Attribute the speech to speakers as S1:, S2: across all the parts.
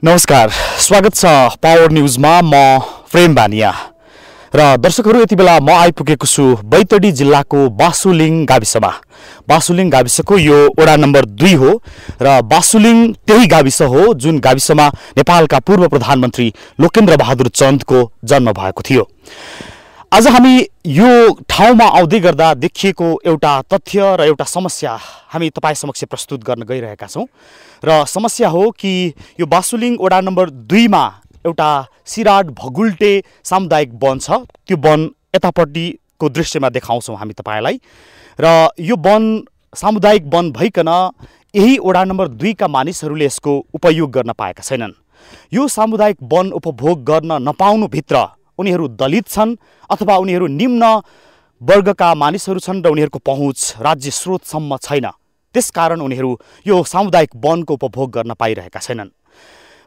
S1: नमस्कार, स्वागत छ पावर न्यूजमा। म प्रेम बानिया र दर्शकहरू, यति बेला म आइपुगेको छु बैतडी जिल्लाको बासुलिङ गाविसमा। बासुलिङ गाविसको यो वडा नम्बर 2 हो र बासुलिङ त्यही गाविस हो जुन गाविसमा नेपालका पूर्व प्रधानमन्त्री लोकेन्द्र बहादुर चन्दको जन्म भएको थियो। आज हामी यो ठाउँमा आउँदै गर्दा देखिएको एउटा तथ्य र एउटा समस्या हामी तपाईं समक्ष प्रस्तुत गर्न गइरहेका छौं। र समस्या हो कि यो बासुलिङ वडा नम्बर 2 मा एउटा सिराड भगुल्टे सामुदायिक वन छ। त्यो वन यतापट्टिको दृश्यमा देखाउँछौं हामी तपाईलाई। र यो वन सामुदायिक वन भइकन यही वडा नम्बर 2 का मानिसहरूले यसको उपयोग गर्न पाएका छैनन्। यो सामुदायिक वन उपभोग गर्न नपाउनु भित्र उनीहरू दलित छन् अथवा उनीहरू निम्न वर्गका मानिसहरू छन् र उनीहरूको पहुँच राज्य स्रोतसम्म छैन। त्यसकारण उनीहरू यो सामुदायिक वनको उपभोग गर्न पाइरहेका छैनन्।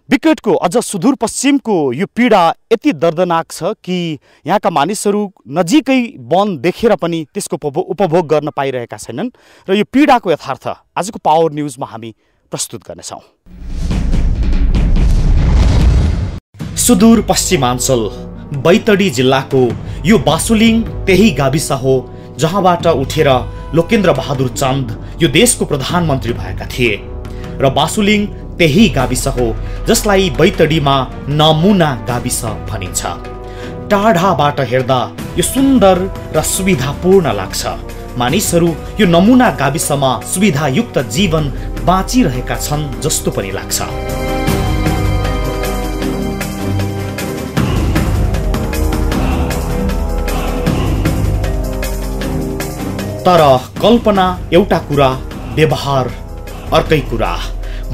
S1: विकटको अझ सुदूरपश्चिमको यो पीडा यति दर्दनाक छ कि यहाँका मानिसहरू नजिकै वन देखेर पनि त्यसको उपभोग गर्न पाइरहेका छैनन् र यो पीडाको यथार्थ आजको पावर न्यूजमा हामी प्रस्तुत गर्नेछौँ। सुदूरपश्चिमाञ्चल बैतडी जिल्लाको यो बासुलिङ त्यही गाविस हो जहाँबाट उठेर लोकेन्द्र बहादुर चन्द यो देशको प्रधानमन्त्री भएका थिए। र बासुलिङ त्यही गाविस हो जसलाई बैतडीमा नमुना गाविस भनिन्छ। टाढाबाट हेर्दा यो सुन्दर र सुविधापूर्ण लाग्छ। मानिसहरू यो नमुना गाविसमा सुविधायुक्त जीवन बाँचिरहेका छन् जस्तो पनि लाग्छ। तर कल्पना एउटा कुरा, व्यवहार अर्कै कुरा।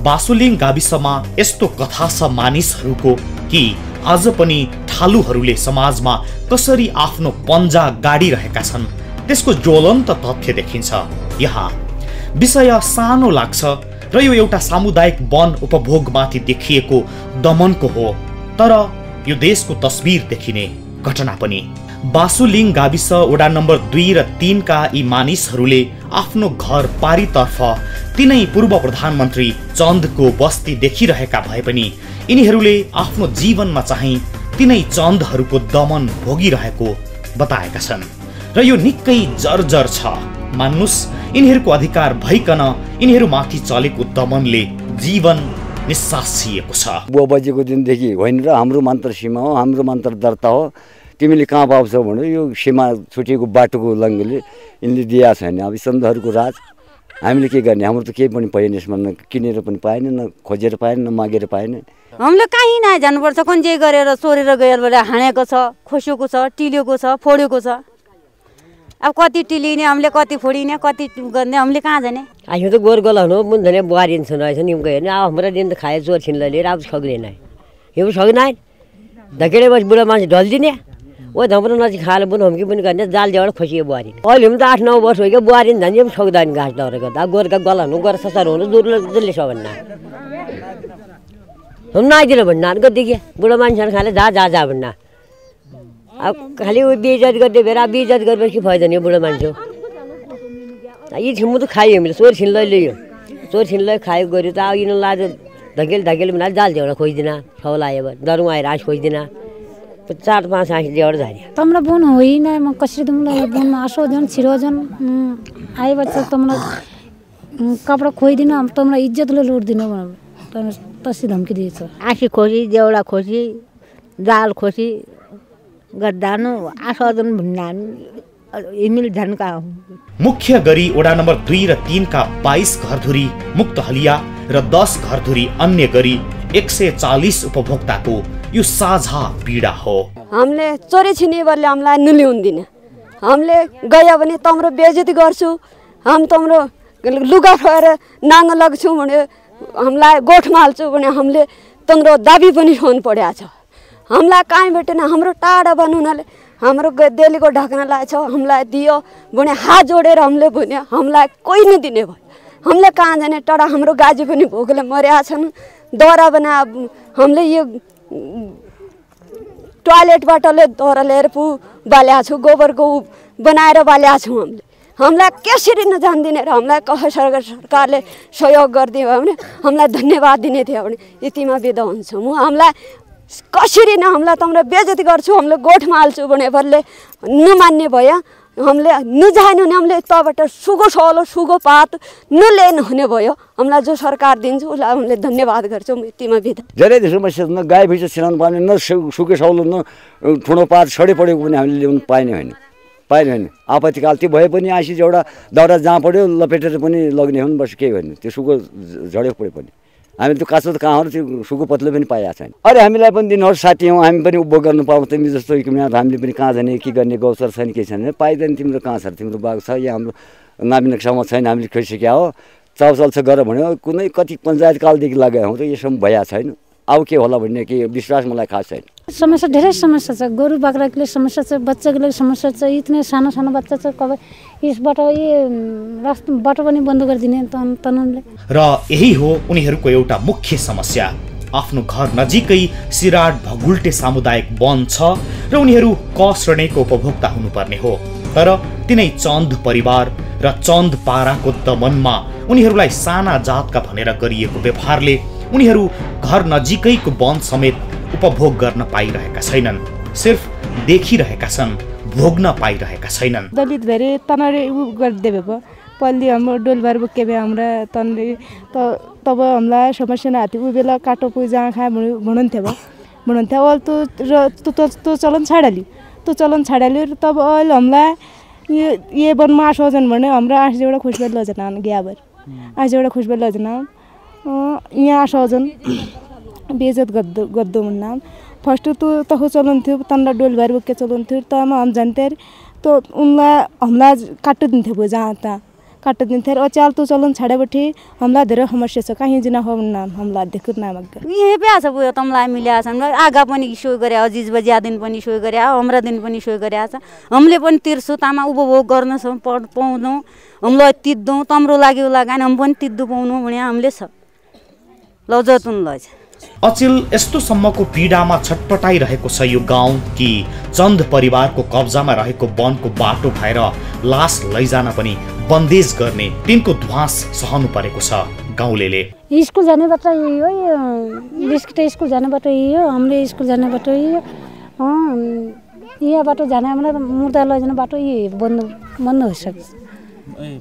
S1: बासुलिङ गाविसमा यस्तो कथा छ मानिसहरूको कि आज पनि ठालुहरूले समाजमा कसरी आफ्नो पन्जा गाडिरहेका छन् त्यसको ज्वलन्त तथ्य देखिन्छ। यहाँ विषय सानो लाग्छ र यो एउटा सामुदायिक वन उपभोगमाथि देखिएको दमनको हो, तर यो देशको तस्बिर देखिने घटना पनि। बासुलिङ गाविस वडा नम्बर 2 र 3 का यी मानिसहरूले आफ्नो घर पारीतर्फ तिनै पूर्व प्रधानमन्त्री चन्दको बस्ती देखिरहेका भए पनि यिनीहरूले आफ्नो जीवनमा चाहिँ तिनै चन्दहरूको दमन भोगिरहेको बताएका छन् र यो निकै जर्जर छ। मान्नुस्, यिनीहरूको अधिकार भइकन यिनीहरूमाथि चलेको दमनले जीवन निस्सासिएको छ।
S2: बुवा बजेको दिनदेखि होइन र हाम्रो मन्त्र सीमा हो, हाम्रो मन्त्र दर्ता हो। तिमीले कहाँ पाउँछौ भन्यो, यो सीमा छुटेको बाटोको लङ्गले यिनले दिया छैन। अब सन्धहरूको राज हामीले के गर्ने? हाम्रो त केही पनि पाएन यसमा, न किनेर पनि पाएन, न खोजेर पाएन, न मागेर पाएन।
S3: हामीले कहीँ नै जानुपर्छ, कन्जे गरेर चोरेर गएर हानेको छ, खोसेको छ, टिलेको छ, फोडेको छ। अब कति टिलिने हामीले, कति फोडिने, कति गर्ने, हामीले कहाँ जाने?
S4: हामी त गोरगोला हुनु मुन धने बुहारी छन् रहेछ नि गयो नि। अब हाम्रो दिन त खाए चोर छिन लिएर अब सक्दैन। यो सक्दैन धकेडे बस बुढो मान्छे ढल्दिने ओ धम्रो नजिक खाले बुन हमकी पनि गर्ने जाल ज्याबाट खोसियो बुहारी। अहिले पनि त 8-9 वर्ष हो क्या बुहारी धन्ने पनि सक्दैन घाँस डरे गर्दा। गोरका गला हुनु गोर ससार हुनु दुर्ले जसले सभन्ना हम नआइदिनु भन्ना गदेखि बुढो मान्छे खाले जा जा जा भन्ना। अब खालि बेइज्जत गर्दै बेरा बेइज्जत गरेपछि फाइदा नि बुढो मान्छे यी छिमु त खायो हामीले चोर छिन ल्यायो, चोर छिन ल्यायो खायो गर्यो त। अब यिन लाज धकेल धकेल भन्दा जाल ज्याबाट खोजिदिन छौला आयो दरु आएर आँस खोजिदिन 4-5 आँस ज्याबाट झारी
S5: तमरा बोन होइन। म कसरी तुमलाई बोनमा आसो जन छिरो जन आए बच्चा तमरा कपडा खोइदिन, तमरा इज्जतले लुट दिनु तमरा तसी धम्की दिएछ।
S6: आँसी खोसी देउडा खोसी जाल खोसी गर्दानु आसो जन भन्नान इमिल झन्का।
S1: मुख्य गरी वडा नम्बर 2 र 3 का 22 घरधुरी मुक्त हलिया र 10 घरधुरी अन्य गरी 140 उपभोक्ताको यो साझा पीडा हो।
S7: हामीले चोरी छिनेहरूले हामीलाई नुल्याउन दिने, हामीले गयो भने तम्रो बेइज्जती गर्छु, हम तम्रो लुगा ठोएर नाङ्ग लाग्छु भने हामीलाई गोठमा हाल्छु भने हामीले तम्रो दाबी पनि खानु परेको छ। हामीलाई कहीँ भेटेन, हाम्रो टाढा बन हुनाले हाम्रो देलीको ढाक्न लागेको छ, हामीलाई दियो भने हात जोडेर हामीले भन्यो, हामीलाई कोही नदिने भयो। हामीले कहाँ जाने? टाढा हाम्रो गाजी पनि भोकले मरेका छन्। दौरा बना हामीले यो टोयलेटबाट दौरा लिएर बाल्या छु, गोबरको बनाएर बाल्या छौँ। हामीलाई कसरी नजान्दिने र हामीलाई सरकारले सहयोग गरिदियो भने हामीलाई धन्यवाद दिने थियो भने यतिमा बिदा हुन्छ। म हामीलाई कसरी न हामीलाई तमरा बेइज्जती गर्छु, हामीले गोठमा हाल्छु भनेरले नमान्ने भयो, हामीले नजान्यो भने हामीले तबाट सुगो सौलो सुगो पात नलिनु हुने भयो। हामीलाई जो सरकार दिन्छ उसलाई हामीले धन्यवाद गर्छौँ। यतिमा बिदा।
S2: धेरै समस्या न गाई भैँसी छिराउनु पाउने, न सुके सौलो, न ठुलो पात सडे परेको पनि हामीले ल्याउनु पाइने होइन। आपत्तिकाल त्यो भए पनि आइसिज एउटा दाउरा जहाँ पऱ्यो लपेटेर पनि लग्ने हुन्, बस केही होइन। त्यो सुको झड्यो पऱ्यो पनि हामीले त्यो काँचो कहाँ हो, त्यो सुको पत्लो पनि पाइएको छैन। अरे हामीलाई पनि दिनुहोस् साथी हौँ, हामी पनि उपभोग गर्नु पाऊँ। तिमी जस्तो हामीले पनि कहाँ जाने, के गर्ने, गौचर छैन, केही छैन, पाइँदैन। तिम्रो कहाँ छ, तिम्रो बाघ छ, या हाम्रो नाबिनसम्म छैन, हामीले खोइसक्या हो, चाउचाल छ गर भन्यो। कुनै कति पञ्चायतकालदेखि लगाए हौँ त यसम्म भइएको छैन। अब के होला भन्ने के विश्वास मलाई खास छैन।
S5: समस्या धेरै समस्या छ। गोरु बाख्राको लागि समस्या छ, बच्चाको लागि समस्या छ। इतने सानो सानो बच्चा छ, कब यसबाट रास्ता बाटो पनि बन्द गरिदिने तनले।
S1: र यही हो उनीहरूको एउटा मुख्य समस्या। आफ्नो घर नजिकै सिराड भगुल्टे सामुदायिक वन छ र उनीहरू क श्रेणीको उपभोक्ता हुनुपर्ने हो। तर तिनै चन्द परिवार र चन्द पाराको दमनमा उनीहरूलाई साना जातका भनेर गरिएको व्यवहारले उनीहरू घर नजिकैको वन समेत उपभोग गर्न पाइरहेका छैनन्। सिर्फ देखिरहेका छन्, भोग्न पाइरहेका छैनन्।
S8: दलित भएर तनरे उ गरिदेवे भयो पल्ली हाम्रो डोलबार बोके भए हाम्रा तनले तब हामीलाई समस्या नआथ्यो। उ बेला काटो पूजा खा भन्नुहुन्थ्यो अल त्यो चलन छाडाल्यो तब अहिले हामीलाई ये वनमा 8 जन भने हाम्रो 8 एउटा खुसबेल लजना ग्याबर 8 एउटा खुसबेल लजना यहाँ 8 जन बेइज्जत गद्दो भन्ना फर्स्ट तो तखो चलन थियो तन्डा डोल भएर बोके चलन थियो त हम जानते तो उनलाई हमला काट दिन्थ्यो भो जहाँ ता काट दिन्थ्यो अचाल तो चलन छाडेपछि हमला धेरै समस्या छ कहीं जिना हो नाम हमला देखत नाम
S3: यही पे आछ बुयो तमलाई मिल्या छ हमरा आगा पनि इस्यु गरे अजिज बजिया दिन पनि इस्यु गरे हमरा दिन पनि इस्यु गरे छ हामीले पनि तिर्सु तामा उपभोग गर्न पाउँदौ हमलाई तिद्दौ तम्रो लाग्यो लगान हम पनि तिद्दु पाउनु भने हामीले छ लजतुन लज
S1: अचिल यस्तो सम्मको पीडामा छटपटाइरहेको छ यो गाउँ कि चन्द परिवारको कब्जामा रहेको वनको बाटो भएर लास लैजान पनि बन्देज गर्ने तिनको ध्वास सहनु परेको छ गाउँलेले।
S5: स्कुल जाने बाटो यही हो, बिस्किट स्कुल जाने बाटो यही हो, हामीले स्कुल जाने बाटो यही हो, यहाँ बाटो जाने हामीलाई मुर्दा लैजाने बाटो यही बन्द भइसक्छ।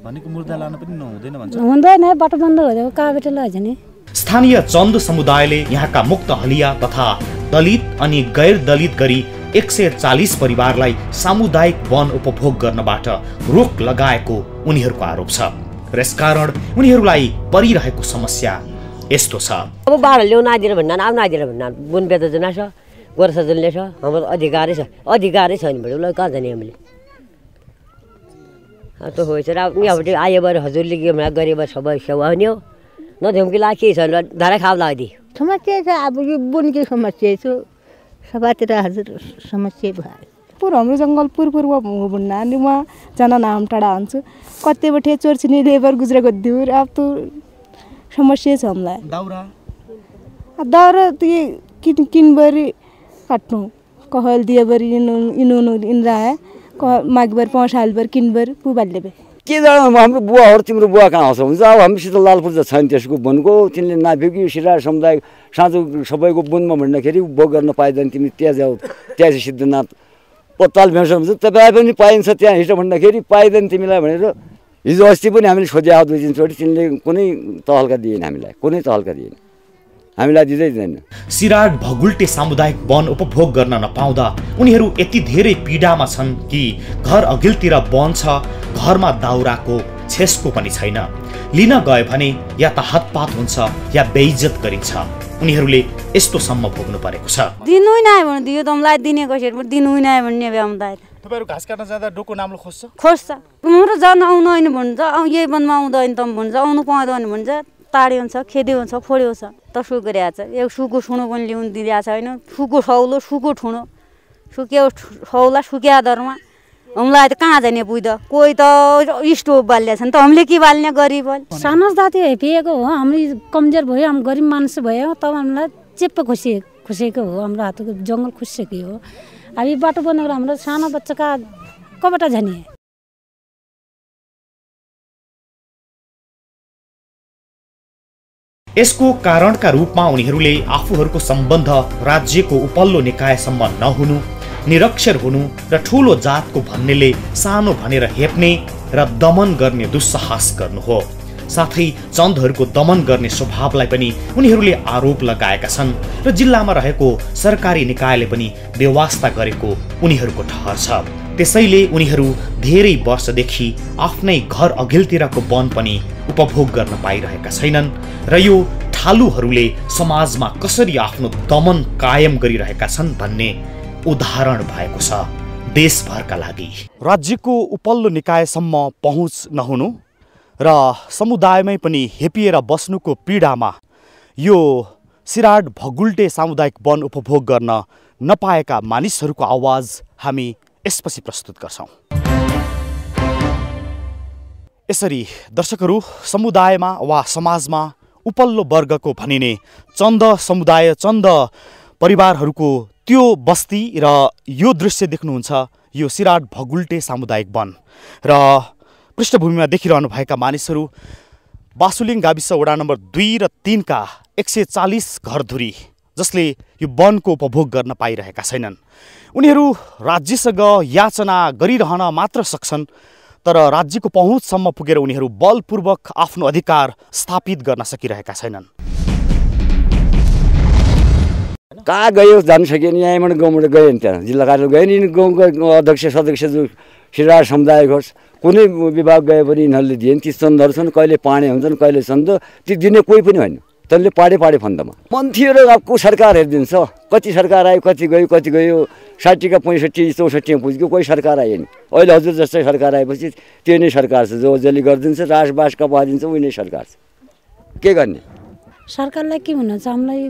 S1: भनेको मुर्दा लान पनि नहुँदैन भन्छ।
S5: हुँदैन, बाटो बन्द भयो कहाँ बेटा लैजाने।
S1: स्थानीय चन्द समुदायले यहाँका मुक्त हलिया तथा दलित अनि गैर दलित गरी 140 परिवारलाई सामुदायिक वन उपभोग गर्नबाट रोक लगाएको उनीहरूको आरोप छ र यसकारण उनीहरूलाई परिरहेको समस्या यस्तो छ।
S4: अब बाढ ल्याउन आइदिएर भन्नान आउन आइदिएर भन्नान वन बेदजना छ गोर्खाजनले छ हाम्रो अधिकारै छैन भने उसलाई कहाँ जाने हामीले त्यो हो र यहाँबाट आयो भएर हजुरले के गरेर सबै सेवा हुने हो नधुम्की ला के छ धारा खाउ लाग्दी
S6: समस्या छ। अब यो वनको समस्या छ सबातिर हजुर समस्या भयो
S8: पुर हाम्रो जङ्गल पूर्व हो भन्ना अनि वहाँ जान नाम टाढा हुन्छ कतिबटे चोरछिनी लेबर गुज्रेको दूर अब त समस्या छ हामीलाई। दाउरा त्यो किनबरी काट्नु कहल दिएबरी इनु इनरा मागबर 5 सालबर किनबर पुबाल्ले
S2: के जानु हाम्रो बुवाहरू तिम्रो बुवा कहाँ आउँछ हुन्छ। अब हामीसित लालपुर त छैन त्यसको वनको तिमीले नाभ्यो कि सिरा समुदाय साँझो सबैको वनमा भन्दाखेरि भोग गर्न पाइँदैन तिमी त्यहाँ जाऊ त्यहाँ सिद्धनाथ पत्ताल भेट्छ भन्छ तपाईँ पनि पाइन्छ त्यहाँ हिँड्छ भन्दाखेरि पाइँदैन तिमीलाई भनेर हिजो अस्ति पनि हामीले सोध्या 2 दिनचोटि तिमीले कुनै तहल्का दिएन हामीलाई कुनै तहल्का दिएन हामीलाई दिँदैन।
S1: सिराड भगुल्टे सामुदायिक वन उपभोग गर्न नपाउँदा उनीहरू यति धेरै पीडामा छन् कि घर अघिल्तिर वन छ घरमा दाउराको छेस्को पनि छैन। लिन गए भने या त हातपात हुन्छ या बेइज्जत गरिन्छ। उनीहरूले यस्तो सम्म भोग्नु परेको छ।
S3: दिनु नै भने दियो तमलाई दिने कसरी दिनु नै भन्ने बेमदाइ
S1: तपाईहरु घाँस काट्न जाँदा डोको नाम्लो
S3: खोज्छ हाम्रो जान आउदैन भन्छ यही वनमा आउँदैन तम भन्छ आउनु पाउँदैन भन्छ ताडी हुन्छ खेदी हुन्छ फोड्यो छ तसो गरिया छ एक सुको ठुनो पनि ल्याउन दिया छैन सुको सौलो सुको ठुनो सुक्यो सौला सुक्या दरमा हामीलाई त कहाँ जाने बुझ्द कोही त स्टोभ बाल्ने छ नि त हामीले के बाल्ने गरिब
S5: सानो जाति पिएको हो हामी कमजोर भयो हामी गरिब मान्छे भयो तब हामीलाई चेप्प खुसेको हो हाम्रो हातको जङ्गल खुसेको हो। अब बाटो बनाएर हाम्रो सानो बच्चाका कबाट जाने
S1: यसको कारणका रूपमा उनीहरूले आफूहरूको सम्बन्ध राज्यको उपल्लो निकायसम्म नहुनु, निरक्षर हुनु र ठूलो जातको भन्नेले सानो भनेर हेप्ने र दमन गर्ने दुस्साहस गर्नु हो। साथै चन्दहरूको दमन गर्ने स्वभावलाई पनि उनीहरूले आरोप लगाएका छन् र जिल्लामा रहेको सरकारी निकायले पनि बेवास्ता गरेको उनीहरूको ठहर छ। त्यसैले उनीहरू धेरै वर्षदेखि आफ्नै घर अघिल्तिरको वन पनि उपभोग गर्न पाइरहेका छैनन् र यो ठालुहरूले समाजमा कसरी आफ्नो दमन कायम गरिरहेका छन् भन्ने उदाहरण भएको छ देशभरका लागि। राज्यको उपल्लो निकायसम्म पहुँच नहुनु र समुदायमै पनि हेपिएर बस्नुको पीडामा यो सिराड भगुल्टे सामुदायिक वन उपभोग गर्न नपाएका मानिसहरूको आवाज हामी यसपछि प्रस्तुत गर्छौं। यसरी दर्शकहरू, समुदायमा वा समाजमा उपल्लो वर्गको भनिने चन्द समुदाय, चन्द परिवारहरूको त्यो बस्ती र यो दृश्य देख्नुहुन्छ यो सिराड भगुल्टे सामुदायिक वन र पृष्ठभूमिमा देखिरहनु भएका मानिसहरू बासुलिङ गाविस वडा नम्बर 2 र 3 का 140 घरधुरी जसले यो वनको उपभोग गर्न पाइरहेका छैनन्। उनीहरू राज्यसँग याचना गरिरहन मात्र सक्छन्, तर राज्यको पहुँचसम्म पुगेर उनीहरू बलपूर्वक आफ्नो अधिकार स्थापित गर्न सकिरहेका छैनन्।
S2: कहाँ गयो जान सकेन, यहीँबाट गाउँबाट गयो नि, त्यहाँ जिल्ला कार्यालय गयो नि, गाउँको अध्यक्ष सदस्य जो सिराड समुदायको कुनै विभाग गए पनि यिनीहरूले दिए ती चन्दहरू छन्, कहिले पाने हुन्छन् कहिले चन्द, ती दिने कोही पनि होइन। तैँले पाडे फन्दामा मन थियो र को सरकार हेरिदिन्छ, कति सरकार आयो, कति गयो 60 का 65 64 पुग्यो, कोही सरकार आयो नि। अहिले हजुर जस्तै सरकार आएपछि त्यो नै सरकार छ, जसले गरिदिन्छ रासबास कपादिन्छ उही नै सरकार छ। के गर्ने?
S5: सरकारलाई के भन्नु छ, हामीलाई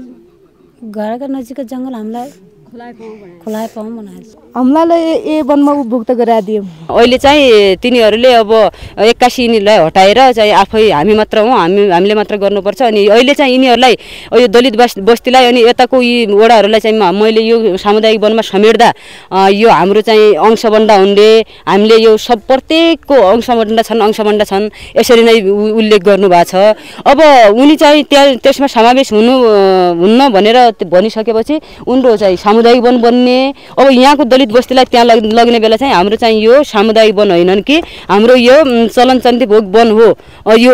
S5: घरका नजिकको जङ्गल हामीलाई खुलाए पाउँ भनेको छ।
S8: हामीलाई ए वनमा उपभोक्ता गराइदियो।
S9: अहिले चाहिँ तिनीहरूले अब 81 यिनीहरूलाई हटाएर चाहिँ आफै हामी मात्र हौँ, हामीले मात्र गर्नुपर्छ। अनि अहिले चाहिँ यिनीहरूलाई यो दलित बस्तीलाई अनि यताको यी वडाहरूलाई चाहिँ मैले यो सामुदायिक वनमा समेट्दा यो हाम्रो चाहिँ अंशबन्डा हुने, हामीले यो सब प्रत्येकको अंशबन्डा छन् यसरी नै उल्लेख गर्नुभएको छ। अब उनी चाहिँ त्यसमा समावेश हुन्न भनेर भनिसकेपछि उनको चाहिँ सामुदायिक वन बन्ने, अब यहाँको दलित बस्तीलाई त्यहाँ लग्ने बेला चाहिँ हाम्रो चाहिँ यो सामुदायिक वन होइनन् कि हाम्रो यो चलनचल्ती भोग वन हो, यो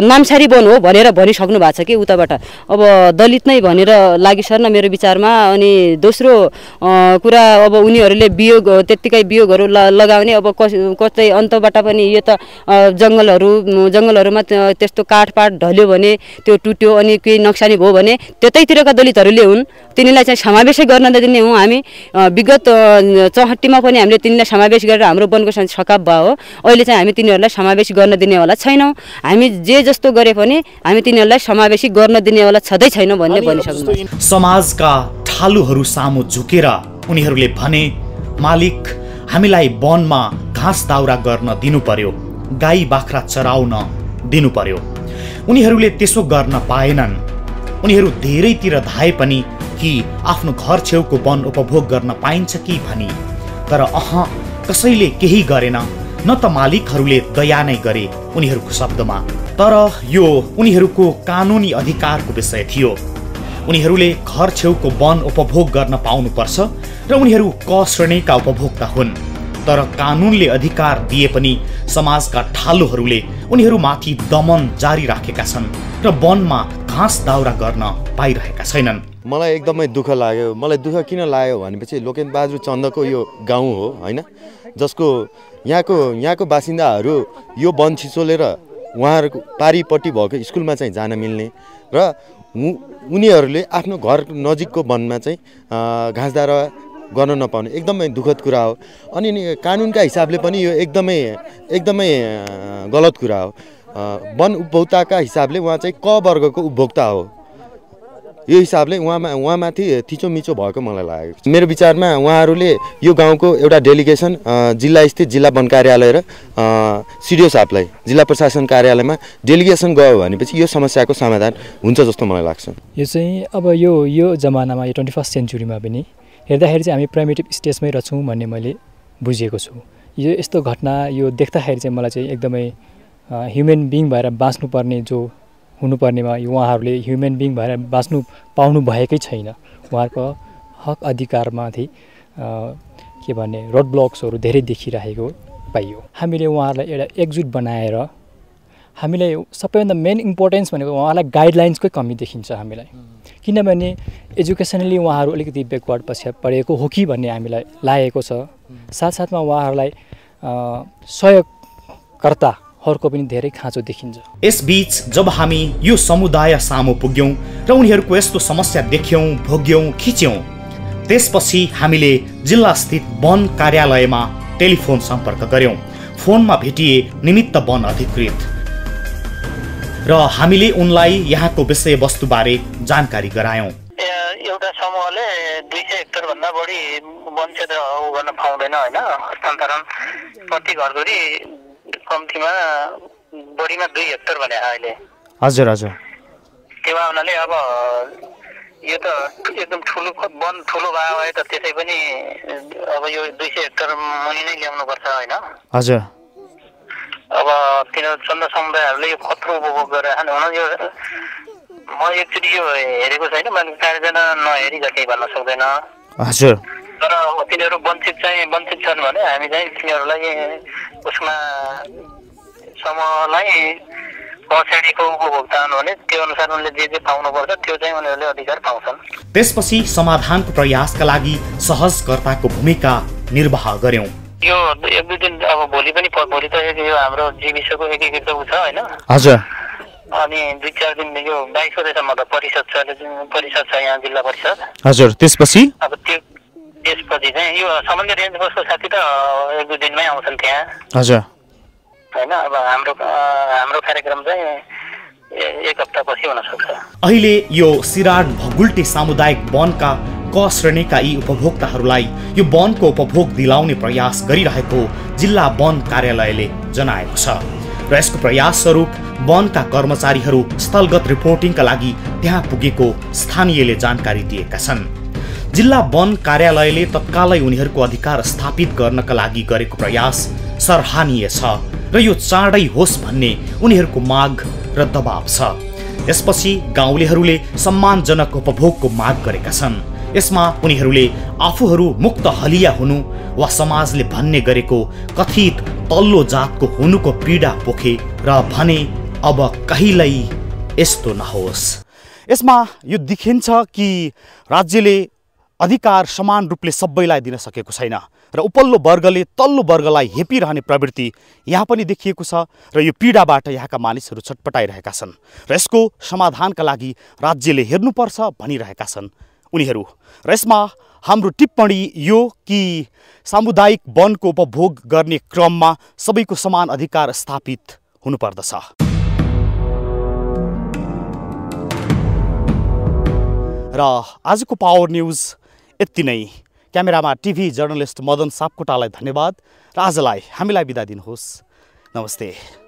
S9: नामसारी वन हो भनेर भनिसक्नु भएको छ कि उताबाट। अब दलित नै भनेर लागिसर्न मेरो विचारमा। अनि दोस्रो कुरा, अब उनीहरूले त्यत्तिकै बियोगहरू लगाउने, अब कतै अन्तबाट पनि यो त जङ्गलहरूमा त्यस्तो काठपाट ढल्यो भने त्यो टुट्यो अनि केही नक्सानी भयो भने त्यतैतिरका दलितहरूले हुन्, तिनीलाई चाहिँ समावेशै गर्न दिने हौँ हामी। विगत 64 पनि हामीले तिनीलाई समावेश गरेर हाम्रो वनको सकाप भयो हो। अहिले चाहिँ हामी तिनीहरूलाई समावेश गर्न दिनेवाला छैनौँ। हामी जे जस्तो गरे पनि हामी तिनीहरूलाई समावेशी गर्न दिनेवाला छँदै छैन भन्ने भनिसक्नु।
S1: समाजका ठालुहरू सामु झुकेर उनीहरूले भने, मालिक हामीलाई वनमा घाँस दाउरा गर्न दिनु पर्यो, गाई बाख्रा चराउन दिनु पर्यो। उनीहरूले त्यसो गर्न पाएनन्। उनीहरू धेरैतिर धाए पनि कि आफ्नो घर छेउको वन उपभोग गर्न पाइन्छ कि भनी, तर कसैले केही गरेन, न त मालिकहरूले दया नै गरे उनीहरूको शब्दमा। तर यो उनीहरूको कानुनी अधिकारको विषय थियो। उनीहरूले घर छेउको वन उपभोग गर्न पाउनुपर्छ र उनीहरू क श्रेणीका उपभोक्ता हुन्। तर कानुनले अधिकार दिए पनि समाजका ठालुहरूले उनीहरूमाथि दमन जारी राखेका छन् र वनमा घाँस दाउरा गर्न पाइरहेका छैनन्।
S10: मलाई एकदमै दुःख लाग्यो। मलाई दुःख किन लाग्यो भनेपछि लोकेनबहादुर चन्दको यो गाउँ हो हैन, जसको यहाँको बासिन्दाहरू यो वन छिचोलेर उहाँहरूको पारिपट्टि भएको स्कुलमा चाहिँ जान मिल्ने र उनीहरूले आफ्नो घर नजिकको वनमा चाहिँ घाँस दाउरा गर्न नपाउने एकदमै दुःखद कुरा हो। अनि कानुनका हिसाबले पनि यो एकदमै गलत कुरा हो। वन उपभोक्ताका हिसाबले उहाँ चाहिँ क वर्गको उपभोक्ता हो। यो हिसाबले उहाँमाथि थिचोमिचो भएको मलाई लागेको छ। मेरो विचारमा उहाँहरूले यो गाउँको एउटा डेलिगेसन जिल्ला स्थित जिल्ला वन कार्यालय र सिडिओ साहबलाई जिल्ला प्रशासन कार्यालयमा डेलिगेसन गयो भनेपछि यो समस्याको समाधान हुन्छ जस्तो मलाई लाग्छ।
S11: यो चाहिँ अब यो जमानामा यो 21st सेन्चुरीमा पनि हेर्दाखेरि चाहिँ हामी प्राइमेटिभ स्टेजमै रहेछौँ भन्ने मैले बुझेको छु। यो यस्तो घटना यो देख्दाखेरि चाहिँ मलाई चाहिँ एकदमै ह्युमन बिङ भएर बाँच्नुपर्ने जो हुनुपर्नेमा उहाँहरूले ह्युमन बिङ भएर बाँच्नु पाउनु भएकै छैन। उहाँहरूको हक अधिकारमाथि के भन्ने रोड ब्लक्सहरू धेरै देखिरहेको पाइयो। हामीले उहाँहरूलाई एउटा एकजुट बनाएर हामीलाई सबैभन्दा मेन इम्पोर्टेन्स भनेको उहाँलाई गाइडलाइन्सकै कमी देखिन्छ हामीलाई, किनभने एजुकेसनली उहाँहरू अलिकति ब्याकवर्ड पछि पढेको हो कि भन्ने हामीलाई लागेको छ। साथसाथमा उहाँहरूलाई सहयोगकर्ताहरूको पनि धेरै खाँचो देखिन्छ।
S1: यसबीच जब हामी यो समुदाय सामु पुग्यौं र उनीहरूको यस्तो समस्या देख्यौं, भोग्यौं, खिच्यौं, त्यसपछि हामीले जिल्ला स्थित वन कार्यालयमा टेलिफोन सम्पर्क गर्यौं। फोनमा भेटिए निमित्त वन अधिकृत र हामीले उनलाई यहाँको विषयवस्तुबारे जानकारी गरायौं।
S12: एउटा समूहले 200 हेक्टर भन्दा बढी वन क्षेत्र गर्न पाउँदैन हैन, हस्तान्तरण प्रति घरधुरी कम्तीमा बढीमा 2 हेक्टर भने अहिले।
S1: हजुर हजुर।
S12: त्यो हुनाले अब यो त एकदम ठुलो वन ठुलो भए त त्यसै पनि अब यो 200 हेक्टर मुनि नै ल्याउनु पर्छ हैन।
S1: हजुर।
S12: अब तिनीहरू चन्द समुदायहरूले यो खतरो उपभोग गरेर खानु हुन यो म एकचोटि यो हेरेको छैन, मैले कार्यजना नहेरी जति भन्न सक्दैन।
S1: हजुर।
S12: तर तिनीहरू वञ्चित छन् भने हामी चाहिँ तिनीहरूलाई उसमा समूहलाई पछाडिको उपभोक्ता हुनु भने त्यो अनुसार उनले जे पाउनुपर्छ त्यो चाहिँ उनीहरूले अधिकार पाउँछन्।
S1: त्यसपछि समाधानको प्रयासका लागि सहजकर्ताको भूमिका निर्वाह गर्यौं।
S12: यो 1-2 दिन अब भोलि त यो हाम्रो जीविसको एकीकृत छ हैन।
S1: हजुर।
S12: अनि 2-4 दिन यो 22 गतेसम्म त परिषद छ यहाँ जिल्ला परिषद।
S1: हजुर। त्यसपछि
S12: अब त्यसपछि चाहिँ यो सम्बन्धित रेन्ज बसको साथी त 1-2 दिनमै आउँछन् त्यहाँ।
S1: हजुर।
S12: हैन अब हाम्रो कार्यक्रम चाहिँ 1 हप्तापछि हुन सक्छ।
S1: अहिले यो सिराड भगुल्टे सामुदायिक वनका क श्रेणीका यी उपभोक्ताहरूलाई यो वनको उपभोग दिलाउने प्रयास गरिरहेको जिल्ला वन कार्यालयले जनाएको छ र यसको प्रयास स्वरूप वनका कर्मचारीहरू स्थलगत रिपोर्टिङका लागि त्यहाँ पुगेको स्थानीयले जानकारी दिएका छन्। जिल्ला वन कार्यालयले तत्कालै उनीहरूको अधिकार स्थापित गर्नका लागि गरेको प्रयास सराहनीय छ र यो चाँडै होस् भन्ने उनीहरूको माग र दबाब छ। यसपछि गाउँलेहरूले सम्मानजनक उपभोगको माग गरेका छन्। यसमा उनीहरूले आफूहरू मुक्त हलिया हुनु वा समाजले भन्ने गरेको कथित तल्लो जातको हुनुको पीडा पोखे र भने अब कहिल्यै यस्तो नहोस्। यसमा यो देखिन्छ कि राज्यले अधिकार समान रूपले सबैलाई दिन सकेको छैन र उपल्लो वर्गले तल्लो वर्गलाई हेपिरहने प्रवृत्ति यहाँ पनि देखिएको छ र यो पीडाबाट यहाँका मानिसहरू छटपटाइरहेका छन् र यसको समाधानका लागि राज्यले हेर्नुपर्छ भनिरहेका छन् उनीहरू। र यसमा हाम्रो टिप्पणी यो कि सामुदायिक वनको उपभोग गर्ने क्रममा सबैको समान अधिकार स्थापित हुनुपर्दछ। र आजको पावर न्यूज यति नै। क्यामेरामा टिभी जर्नलिस्ट मदन सापकोटालाई धन्यवाद र आजलाई हामीलाई बिदा दिनुहोस्। नमस्ते।